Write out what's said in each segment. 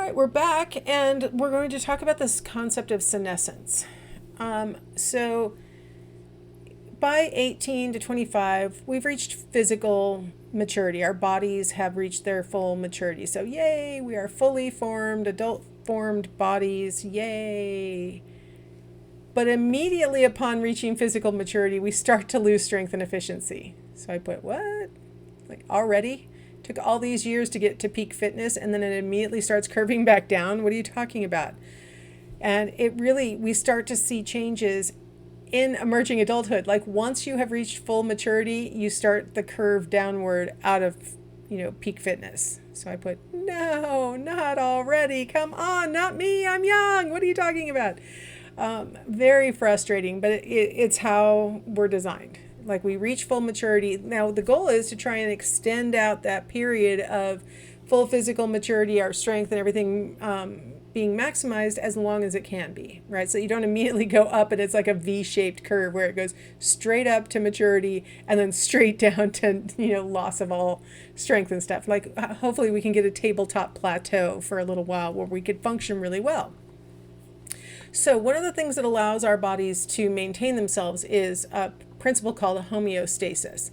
right, we're back, and we're going to talk about this concept of senescence. So, by 18 to 25, we've reached physical maturity. Our bodies have reached their full maturity. So, yay, we are fully formed, adult formed bodies, yay. But immediately upon reaching physical maturity, we start to lose strength and efficiency. So I put, what? Like, already? Took all these years to get to peak fitness, and then it immediately starts curving back down? What are you talking about? And we start to see changes in emerging adulthood. Like, once you have reached full maturity, you start the curve downward out of, peak fitness. So I put, no, not already. Come on, not me. I'm young. What are you talking about? Very frustrating, but it's how we're designed. Like, we reach full maturity. Now, the goal is to try and extend out that period of full physical maturity, our strength and everything being maximized as long as it can be, right? So you don't immediately go up and it's like a V-shaped curve where it goes straight up to maturity and then straight down to, loss of all strength and stuff. Like, hopefully we can get a tabletop plateau for a little while where we could function really well. So one of the things that allows our bodies to maintain themselves is a principle called homeostasis.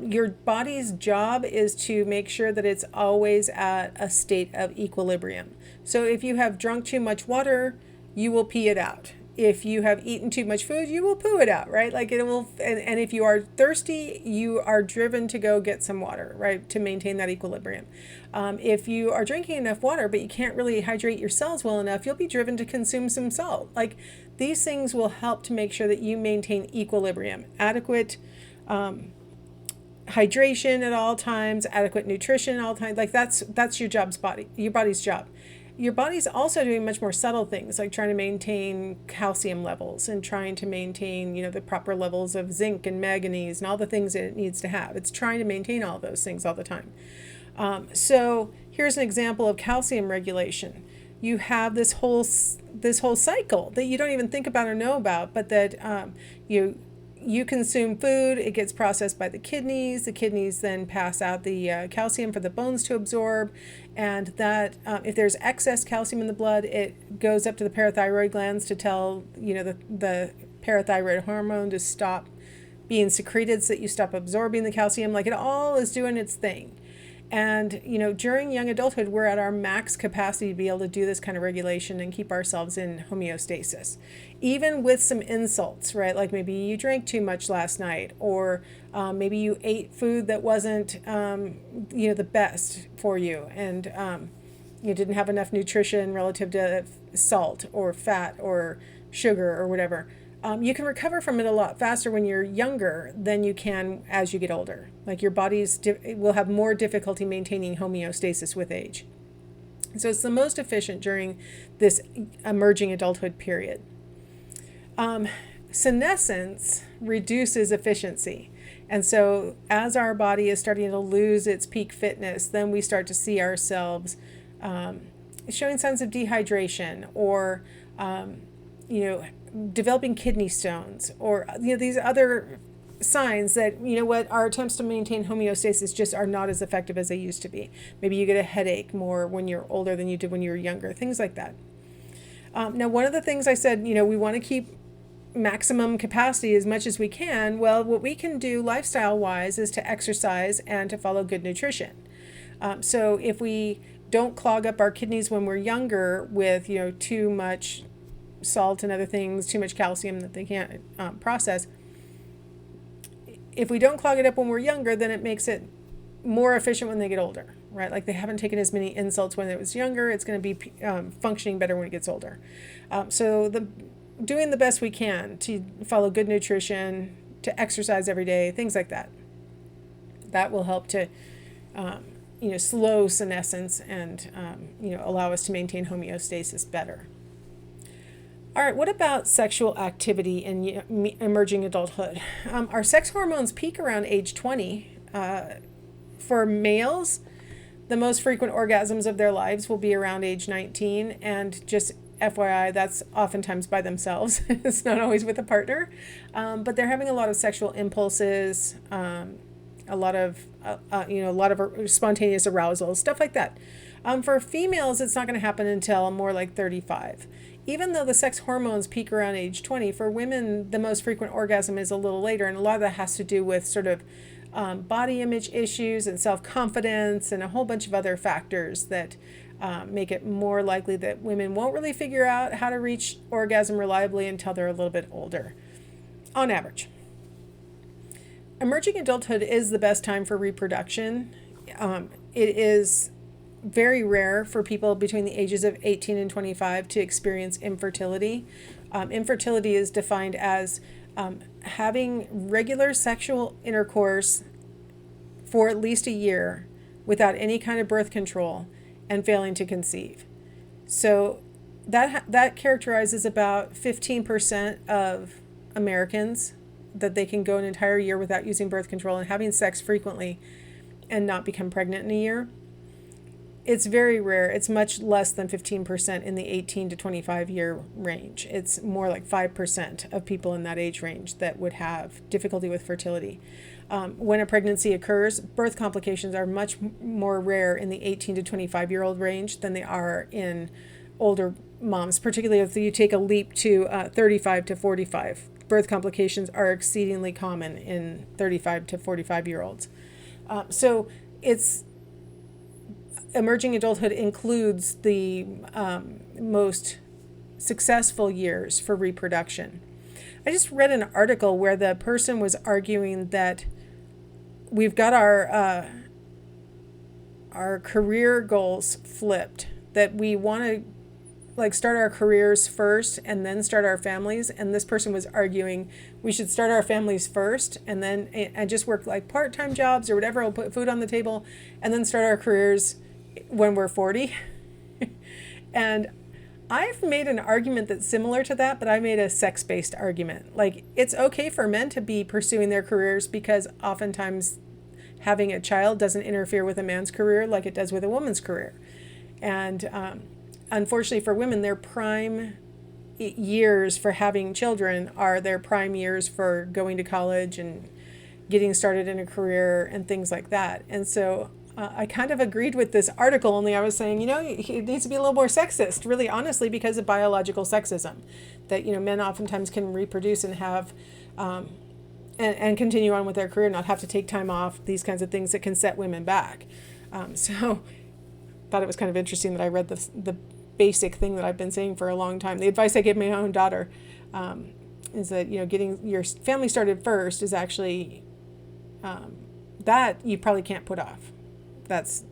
Your body's job is to make sure that it's always at a state of equilibrium. So if you have drunk too much water, you will pee it out. If you have eaten too much food, you will poo it out, right? Like, it will, and if you are thirsty, you are driven to go get some water, right? To maintain that equilibrium. If you are drinking enough water, but you can't really hydrate your cells well enough, you'll be driven to consume some salt. Like, these things will help to make sure that you maintain equilibrium, adequate hydration at all times, adequate nutrition at all times. Like, that's your body's job. Your body's also doing much more subtle things, like trying to maintain calcium levels and trying to maintain, the proper levels of zinc and manganese and all the things that it needs to have. It's trying to maintain all those things all the time. So here's an example of calcium regulation. You have this whole cycle that you don't even think about or know about, but that you consume food, it gets processed by the kidneys then pass out the calcium for the bones to absorb, and that if there's excess calcium in the blood, it goes up to the parathyroid glands to tell the parathyroid hormone to stop being secreted so that you stop absorbing the calcium. Like, it all is doing its thing. And, during young adulthood, we're at our max capacity to be able to do this kind of regulation and keep ourselves in homeostasis. Even with some insults, right? Like, maybe you drank too much last night, or maybe you ate food that wasn't, the best for you, and you didn't have enough nutrition relative to salt or fat or sugar or whatever. You can recover from it a lot faster when you're younger than you can as you get older. Like, your bodies will have more difficulty maintaining homeostasis with age. So it's the most efficient during this emerging adulthood period. Senescence reduces efficiency. And so as our body is starting to lose its peak fitness, then we start to see ourselves showing signs of dehydration, or developing kidney stones, or these other signs that our attempts to maintain homeostasis just are not as effective as they used to be. Maybe you get a headache more when you're older than you did when you were younger, things like that. Now, one of the things I said, we want to keep maximum capacity as much as we can. Well, what we can do lifestyle wise is to exercise and to follow good nutrition. So if we don't clog up our kidneys when we're younger with too much salt and other things, too much calcium that they can't process, if we don't clog it up when we're younger, then it makes it more efficient when they get older, right? Like, they haven't taken as many insults when it was younger. It's going to be functioning better when it gets older. So doing the best we can to follow good nutrition, to exercise every day, things like that. That will help to slow senescence and allow us to maintain homeostasis better. All right, what about sexual activity in emerging adulthood? Our sex hormones peak around age 20. For males, the most frequent orgasms of their lives will be around age 19, and just FYI, that's oftentimes by themselves. It's not always with a partner, but they're having a lot of sexual impulses, a lot of spontaneous arousal, stuff like that. For females, it's not going to happen until more like 35. Even though the sex hormones peak around age 20, for women, the most frequent orgasm is a little later, and a lot of that has to do with sort of body image issues and self-confidence and a whole bunch of other factors that make it more likely that women won't really figure out how to reach orgasm reliably until they're a little bit older, on average. Emerging adulthood is the best time for reproduction. It is very rare for people between the ages of 18 and 25 to experience infertility. Infertility is defined as having regular sexual intercourse for at least a year without any kind of birth control and failing to conceive. So that characterizes about 15% of Americans, that they can go an entire year without using birth control and having sex frequently and not become pregnant in a year. It's very rare. It's much less than 15% in the 18 to 25 year range. It's more like 5% of people in that age range that would have difficulty with fertility. When a pregnancy occurs, birth complications are much more rare in the 18 to 25-year-old range than they are in older moms, particularly if you take a leap to 35 to 45. Birth complications are exceedingly common in 35 to 45-year-olds. So it's emerging adulthood includes the most successful years for reproduction. I just read an article where the person was arguing that we've got our career goals flipped, that we want to start our careers first and then start our families. And this person was arguing we should start our families first and just work like part-time jobs or whatever will put food on the table, and then start our careers when we're 40. And I've made an argument that's similar to that, but I made a sex-based argument. Like, it's okay for men to be pursuing their careers because oftentimes having a child doesn't interfere with a man's career like it does with a woman's career. And unfortunately for women, their prime years for having children are their prime years for going to college and getting started in a career and things like that. And so I kind of agreed with this article, only I was saying, it needs to be a little more sexist, really honestly, because of biological sexism, that, men oftentimes can reproduce and have, and continue on with their career, not have to take time off, these kinds of things that can set women back. So thought it was kind of interesting that I read the basic thing that I've been saying for a long time. The advice I give my own daughter is that, getting your family started first is actually, that you probably can't put off. That's,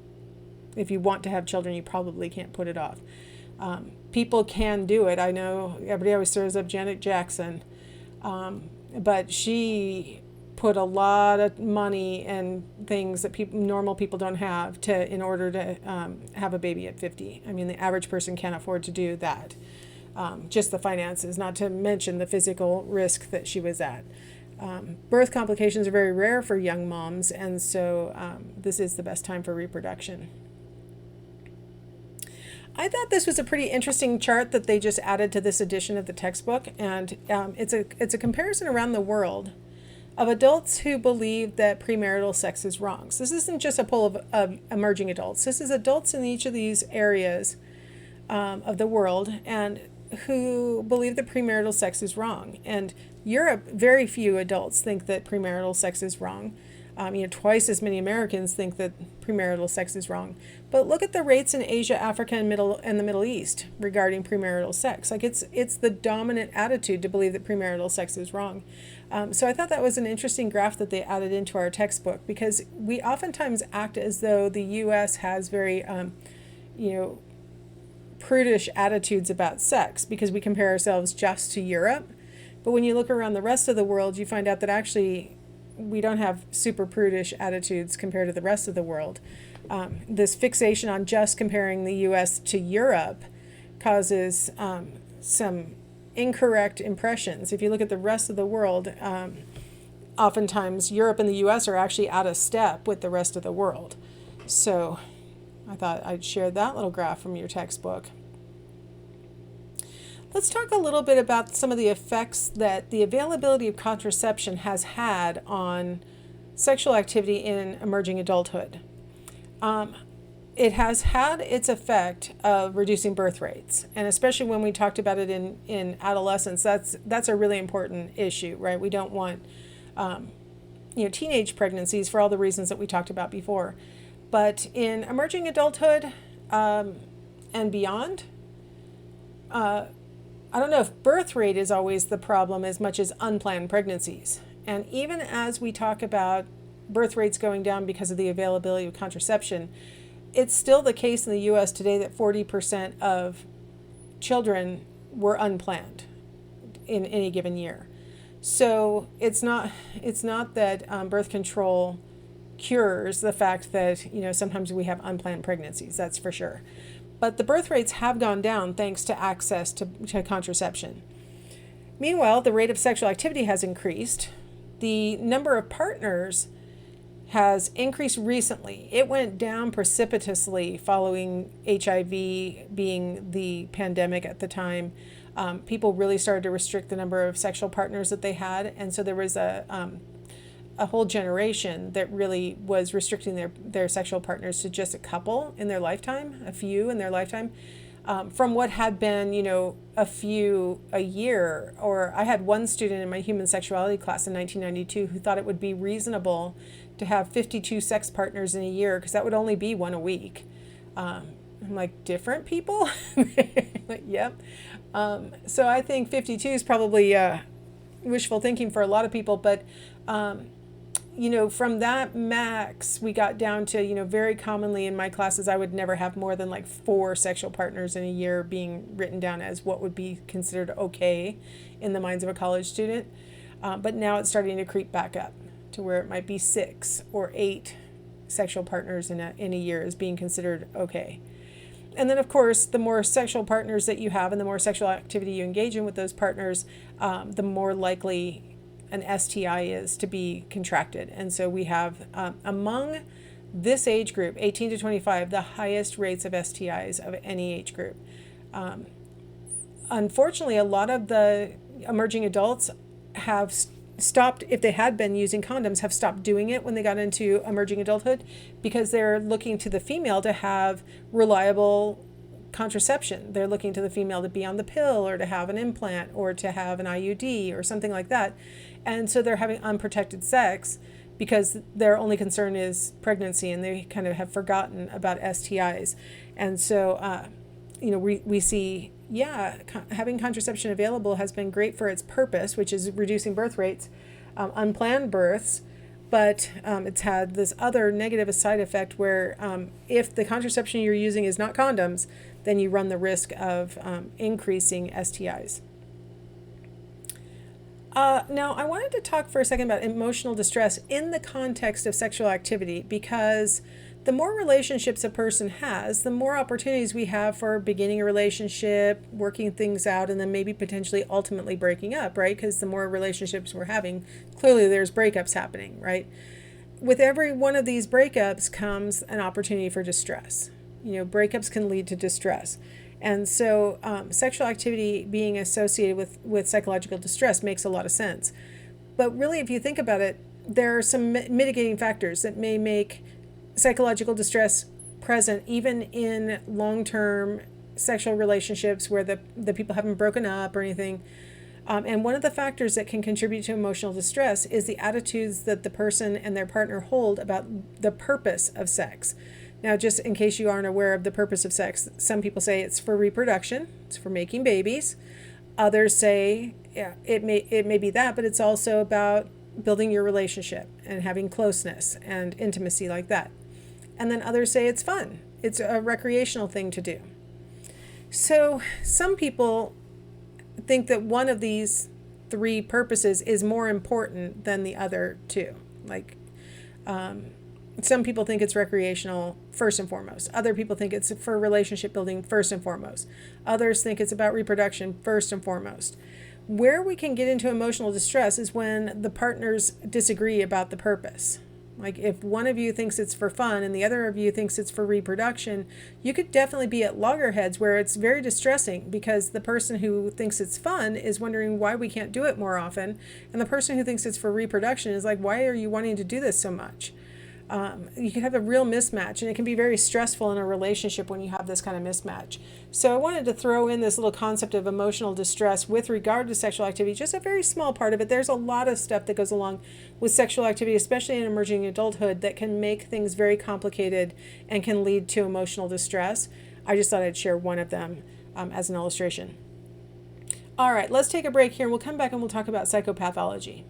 if you want to have children, you probably can't put it off. People can do it. I know everybody always throws up Janet Jackson, but she put a lot of money and things that normal people don't have in order to have a baby at 50. I mean, the average person can't afford to do that. Just the finances, not to mention the physical risk that she was at. Birth complications are very rare for young moms, and so this is the best time for reproduction. I thought this was a pretty interesting chart that they just added to this edition of the textbook, and it's a comparison around the world of adults who believe that premarital sex is wrong. So this isn't just a poll of emerging adults. This is adults in each of these areas of the world and who believe that premarital sex is wrong. And Europe, very few adults think that premarital sex is wrong. Twice as many Americans think that premarital sex is wrong. But look at the rates in Asia, Africa, and the Middle East regarding premarital sex. Like, it's the dominant attitude to believe that premarital sex is wrong. So I thought that was an interesting graph that they added into our textbook, because we oftentimes act as though the U.S. has very, prudish attitudes about sex because we compare ourselves just to Europe. But when you look around the rest of the world, you find out that actually we don't have super prudish attitudes compared to the rest of the world. This fixation on just comparing the U.S. to Europe causes some incorrect impressions. If you look at the rest of the world, oftentimes Europe and the U.S. are actually out of step with the rest of the world. So I thought I'd share that little graph from your textbook. Let's talk a little bit about some of the effects that the availability of contraception has had on sexual activity in emerging adulthood. It has had its effect of reducing birth rates, and especially when we talked about it in adolescence, that's a really important issue, right? We don't want teenage pregnancies for all the reasons that we talked about before. But in emerging adulthood and beyond, I don't know if birth rate is always the problem as much as unplanned pregnancies. And even as we talk about birth rates going down because of the availability of contraception, it's still the case in the U.S. today that 40% of children were unplanned in any given year. So it's not that birth control cures the fact that sometimes we have unplanned pregnancies. That's for sure. But the birth rates have gone down thanks to access to contraception. Meanwhile, the rate of sexual activity has increased. The number of partners has increased recently. It went down precipitously following HIV being the pandemic at the time. People really started to restrict the number of sexual partners that they had, and so there was a whole generation that really was restricting their sexual partners to just a couple in their lifetime, a few in their lifetime, from what had been, a few a year. Or I had one student in my human sexuality class in 1992 who thought it would be reasonable to have 52 sex partners in a year because that would only be one a week. I'm like, different people? Like, yep. So I think 52 is probably wishful thinking for a lot of people, but from that max, we got down to, very commonly in my classes, I would never have more than like 4 sexual partners in a year being written down as what would be considered okay in the minds of a college student. But now it's starting to creep back up to where it might be 6 or 8 sexual partners in a year is being considered okay. And then, of course, the more sexual partners that you have and the more sexual activity you engage in with those partners, the more likely an STI is to be contracted. And so we have, among this age group, 18 to 25, the highest rates of STIs of any age group. Unfortunately, a lot of the emerging adults have stopped, if they had been using condoms, have stopped doing it when they got into emerging adulthood because they're looking to the female to have reliable contraception. They're looking to the female to be on the pill or to have an implant or to have an IUD or something like that. And so they're having unprotected sex because their only concern is pregnancy, and they kind of have forgotten about STIs. And so, we see, having contraception available has been great for its purpose, which is reducing birth rates, unplanned births, but it's had this other negative side effect where if the contraception you're using is not condoms, then you run the risk of increasing STIs. Now, I wanted to talk for a second about emotional distress in the context of sexual activity, because the more relationships a person has, the more opportunities we have for beginning a relationship, working things out, and then maybe potentially ultimately breaking up, right? Because the more relationships we're having, clearly there's breakups happening, right? With every one of these breakups comes an opportunity for distress. Breakups can lead to distress. And so sexual activity being associated with psychological distress makes a lot of sense. But really, if you think about it, there are some mitigating factors that may make psychological distress present even in long-term sexual relationships where the people haven't broken up or anything. And one of the factors that can contribute to emotional distress is the attitudes that the person and their partner hold about the purpose of sex. Now, just in case you aren't aware of the purpose of sex, some people say it's for reproduction, it's for making babies. Others say, it may be that, but it's also about building your relationship and having closeness and intimacy like that. And then others say it's fun. It's a recreational thing to do. So some people think that one of these 3 purposes is more important than the other 2. Like, some people think it's recreational first and foremost. Other people think it's for relationship building first and foremost. Others think it's about reproduction first and foremost. Where we can get into emotional distress is when the partners disagree about the purpose. Like if one of you thinks it's for fun and the other of you thinks it's for reproduction, you could definitely be at loggerheads where it's very distressing because the person who thinks it's fun is wondering why we can't do it more often. And the person who thinks it's for reproduction is like, why are you wanting to do this so much? You can have a real mismatch, and it can be very stressful in a relationship when you have this kind of mismatch. So I wanted to throw in this little concept of emotional distress with regard to sexual activity, just a very small part of it. There's a lot of stuff that goes along with sexual activity, especially in emerging adulthood, that can make things very complicated and can lead to emotional distress. I just thought I'd share one of them as an illustration. All right, let's take a break here. We'll come back and we'll talk about psychopathology.